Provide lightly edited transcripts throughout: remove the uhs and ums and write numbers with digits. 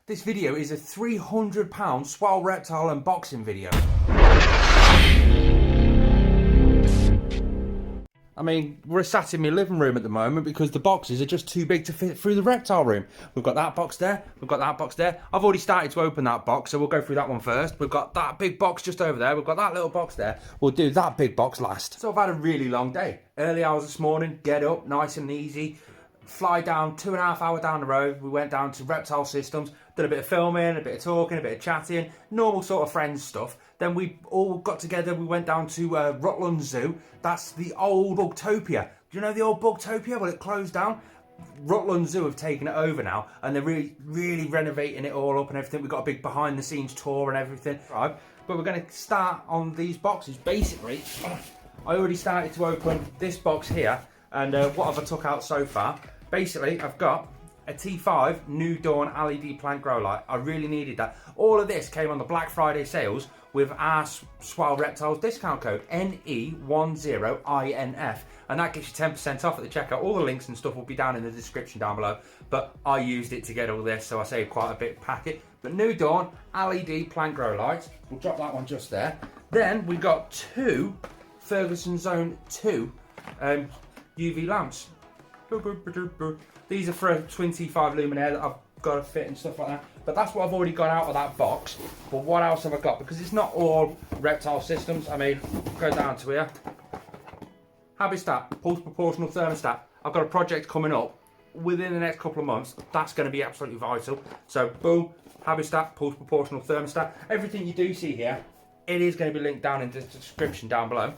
This video is a £300 Swell reptile unboxing video. I mean, we're sat in my living room at the moment because the boxes are just too big to fit through the reptile room. We've got that box there, we've got that box there. I've already started to open that box, so we'll go through that one first. We've got that big box just over there, we've got that little box there. We'll do that big box last. So I've had a really long day. Early hours this morning, get up, nice and easy. Fly down, 2.5 hours down the road. We went down to Reptile Systems, did a bit of filming, a bit of talking, a bit of chatting, normal sort of friends stuff. Then we all got together, we went down to Rutland Zoo. That's the old Bugtopia. Do you know the old Bugtopia? Well, it closed down. Rutland Zoo have taken it over now, and they're really renovating it all up and everything. We've got a big behind the scenes tour and everything. Right, but we're going to start on these boxes. Basically, I already started to open this box here, and what have I took out so far? Basically, I've got a T5 New Dawn LED plant grow light. I really needed that. All of this came on the Black Friday sales with our Swell Reptiles discount code NE10INF, and that gives you 10% off at the checkout. All the links and stuff will be down in the description down below, but I used it to get all this, so I saved quite a bit packet. But New Dawn LED plant grow lights, we'll drop that one just there. Then we got two Ferguson Zone 2 UV lamps. These are for a 25 luminaire that I've got to fit and stuff like that. But that's what I've already got out of that box. But what else have I got? Because it's not all reptile systems. I mean, go down to here. Habitat, pulse proportional thermostat. I've got a project coming up within the next couple of months. That's going to be absolutely vital. So boom, Habitat, pulse proportional thermostat. Everything you do see here, it is going to be linked down in the description down below.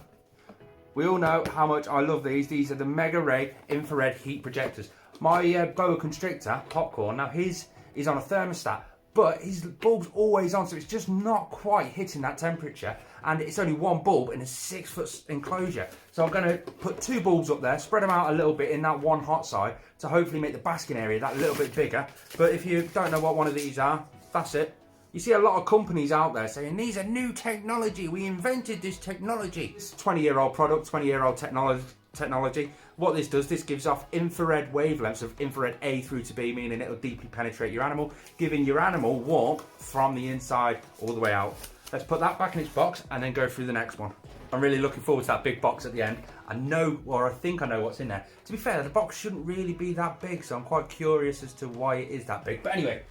We all know how much I love these. These are the Mega Ray infrared heat projectors. My boa constrictor, Popcorn, now his is on a thermostat, but his bulb's always on, so it's just not quite hitting that temperature. And it's only one bulb in a 6-foot enclosure. So I'm going to put two bulbs up there, spread them out a little bit in that one hot side to hopefully make the basking area that little bit bigger. But if you don't know what one of these are, that's it. You see a lot of companies out there saying, these are new technology, we invented this technology. It's a 20-year-old product, 20-year-old technology. What this does, this gives off infrared wavelengths of infrared A through to B, meaning it'll deeply penetrate your animal, giving your animal warmth from the inside all the way out. Let's put that back in its box and then go through the next one. I'm really looking forward to that big box at the end. I know, or I think I know what's in there. To be fair, the box shouldn't really be that big, so I'm quite curious as to why it is that big. But anyway,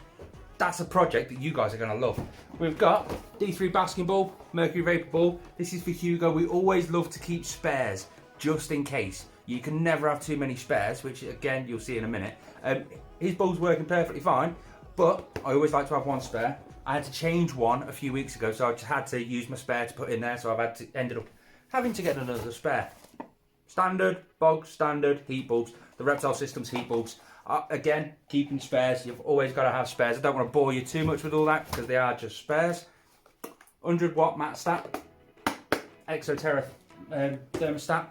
that's a project that you guys are going to love. We've got D3 basking bulb, mercury vapor bulb. This is for Hugo. We always love to keep spares just in case. You can never have too many spares, which again you'll see in a minute. His bulb's working perfectly fine, but I always like to have one spare. I had to change one a few weeks ago, so I just had to use my spare to put in there, so ended up having to get another spare. Standard, bog standard heat bulbs, the Reptile Systems heat bulbs. Again, keeping spares, you've always got to have spares. I don't want to bore you too much with all that because they are just spares. 100 watt mat stat, Terra thermostat.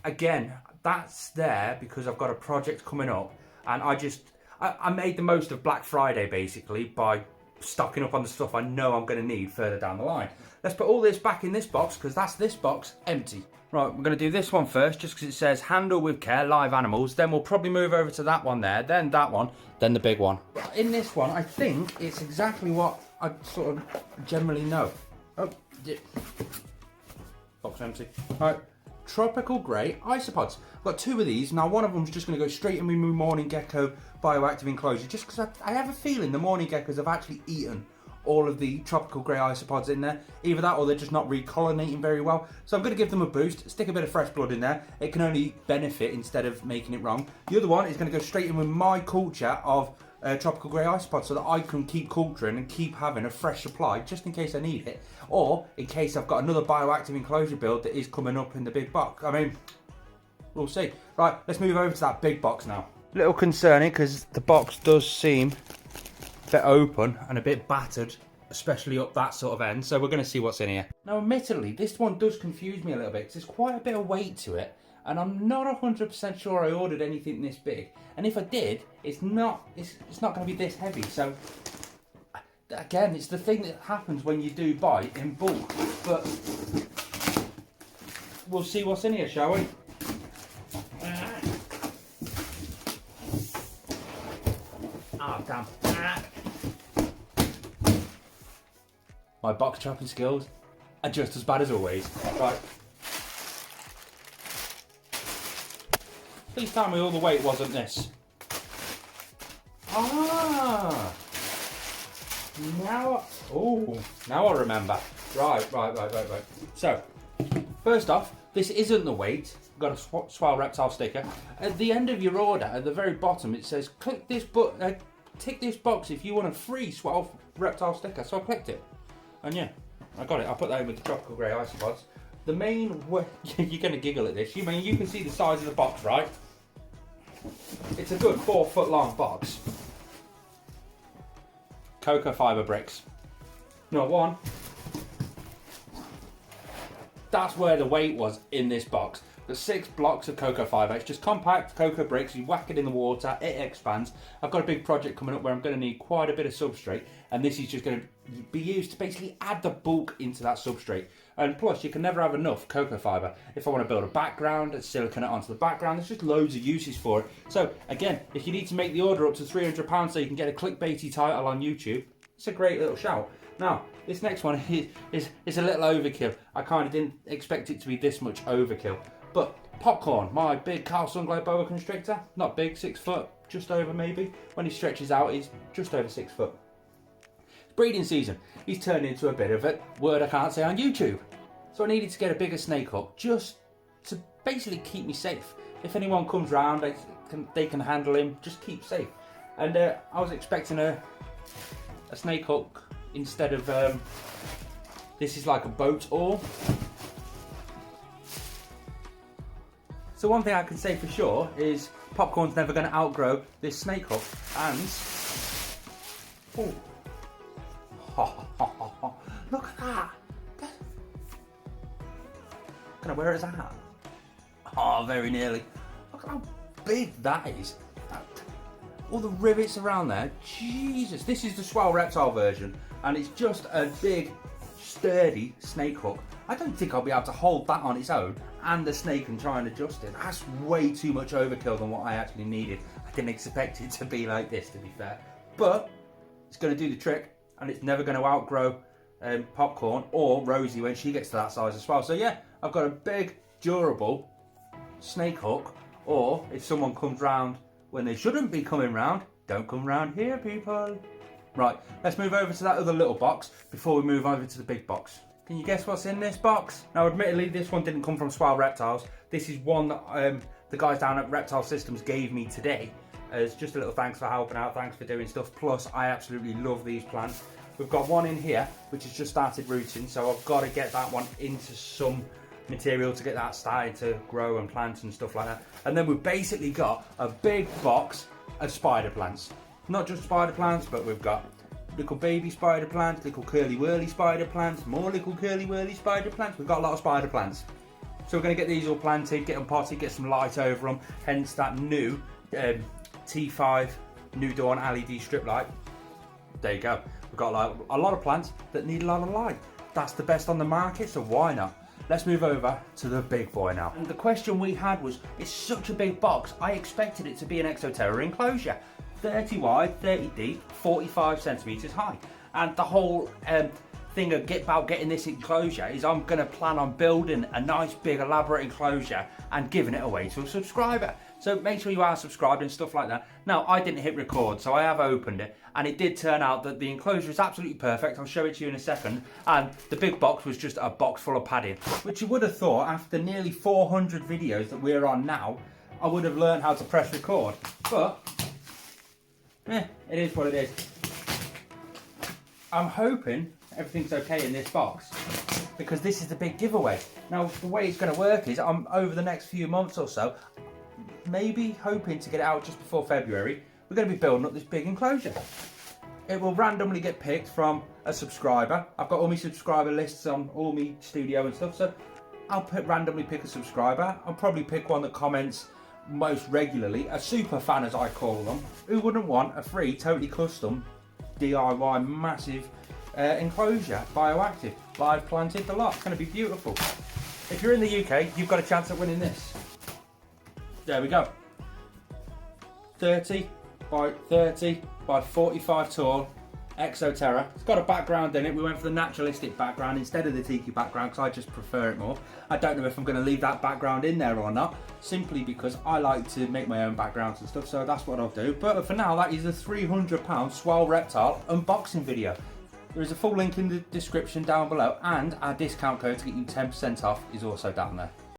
Again, that's there because I've got a project coming up, and I made the most of Black Friday basically by stocking up on the stuff I know I'm going to need further down the line. Let's put all this back in this box because that's this box empty. Right, we're going to do this one first just because it says handle with care live animals. Then we'll probably move over to that one there, then that one, then the big one. In this one, I think it's exactly what I sort of generally know. Oh, yeah. Box empty. All right, tropical grey isopods. I've got two of these. Now one of them's just going to go straight in with my morning gecko bioactive enclosure just because I have a feeling the morning geckos have actually eaten all of the tropical grey isopods in there. Either that or they're just not recolonizing very well. So I'm going to give them a boost, stick a bit of fresh blood in there. It can only benefit instead of making it wrong. The other one is going to go straight in with my culture of tropical grey isopods so that I can keep culturing and keep having a fresh supply just in case I need it. Or in case I've got another bioactive enclosure build that is coming up in the big box. I mean, we'll see. Right, let's move over to that big box now. A little concerning because the box does seem a bit open and a bit battered, especially up that sort of end, so we're going to see what's in here. Now admittedly, this one does confuse me a little bit because there's quite a bit of weight to it, and I'm not 100% sure I ordered anything this big, and if I did, it's not going to be this heavy. So again, it's the thing that happens when you do buy in bulk, but we'll see what's in here, shall we? Ah, damn. my box chopping skills are just as bad as always. Right. Please tell me all the weight wasn't this. Ah! Now I remember. Right. So, first off, this isn't the weight. I've got a Swell Reptile sticker. At the end of your order, at the very bottom, it says, click this button, tick this box if you want a free Swell Reptile sticker. So I clicked it. And yeah, I got it. I put that in with the tropical grey isopods. The main way, you're going to giggle at this. You can see the size of the box, right? It's a good 4 foot long box. Cocoa fibre bricks. Not one. That's where the weight was in this box. The 6 blocks of cocoa fibre. It's just compact cocoa bricks. You whack it in the water, it expands. I've got a big project coming up where I'm going to need quite a bit of substrate, and this is just going to be used to basically add the bulk into that substrate. And plus, you can never have enough cocoa fibre. If I want to build a background, silicone it onto the background, there's just loads of uses for it. So again, if you need to make the order up to £300 so you can get a clickbaity title on YouTube, it's a great little shout. Now, this next one is a little overkill. I kind of didn't expect it to be this much overkill. But Popcorn, my big Carl Sunglow boa constrictor, not big, 6 foot, just over maybe. When he stretches out, he's just over 6 foot. It's breeding season. He's turned into a bit of a word I can't say on YouTube. So I needed to get a bigger snake hook just to basically keep me safe. If anyone comes round, they can handle him, just keep safe. And I was expecting a snake hook instead of, this is like a boat oar. So one thing I can say for sure is Popcorn's never going to outgrow this snake hook. And look at that! Can I wear it as a hat? Oh, very nearly. Look at how big that is. All the rivets around there. Jesus, this is the Swell Reptile version, and it's just a big, sturdy snake hook. I don't think I'll be able to hold that on its own and the snake and try and adjust it. That's way too much overkill than what I actually needed. I didn't expect it to be like this, to be fair. But it's going to do the trick, and it's never going to outgrow Popcorn or Rosie when she gets to that size as well. So yeah, I've got a big, durable snake hook, or if someone comes round when they shouldn't be coming round, don't come round here, people. Right, let's move over to that other little box before we move over to the big box. Can you guess what's in this box? Now, admittedly, this one didn't come from Swell Reptiles. This is one that the guys down at Reptile Systems gave me today. It's just a little thanks for helping out, thanks for doing stuff. Plus, I absolutely love these plants. We've got one in here, which has just started rooting, so I've got to get that one into some material to get that started to grow and plant and stuff like that. And then we've basically got a big box of spider plants. Not just spider plants, but we've got little baby spider plants, little curly whirly spider plants, more little curly whirly spider plants. We've got a lot of spider plants. So we're going to get these all planted, get them potted, get some light over them, hence that new T5 New Dawn LED strip light. There you go. We've got like a lot of plants that need a lot of light. That's the best on the market, so why not? Let's move over to the big boy now. And the question we had was, it's such a big box, I expected it to be an Exoterra enclosure. 30 wide, 30 deep, 45 centimetres high. And the whole thing about getting this enclosure is I'm going to plan on building a nice big elaborate enclosure and giving it away to a subscriber. So make sure you are subscribed and stuff like that. Now, I didn't hit record, so I have opened it, and it did turn out that the enclosure is absolutely perfect. I'll show it to you in a second. And the big box was just a box full of padding, which you would have thought after nearly 400 videos that we're on now, I would have learned how to press record. But it is what it is. I'm hoping everything's okay in this box, because this is the big giveaway. Now, the way it's going to work is I'm over the next few months or so, maybe hoping to get it out just before February, we're going to be building up this big enclosure. It will randomly get picked from a subscriber. I've got all my subscriber lists on all my studio and stuff, so I'll randomly pick a subscriber. I'll probably pick one that comments most regularly, a super fan as I call them. Who wouldn't want a free, totally custom, DIY, massive enclosure, bioactive, live planted, the lot. It's going to be beautiful. If you're in the UK, you've got a chance at winning this. There we go. 30 by 30 by 45 tall, Exo Terra. It's got a background in it. We went for the naturalistic background instead of the tiki background because I just prefer it more. I don't know if I'm going to leave that background in there or not, simply because I like to make my own backgrounds and stuff, so that's what I'll do. But for now, that is a £300 Swell Reptile unboxing video. There is a full link in the description down below, and our discount code to get you 10% off is also down there.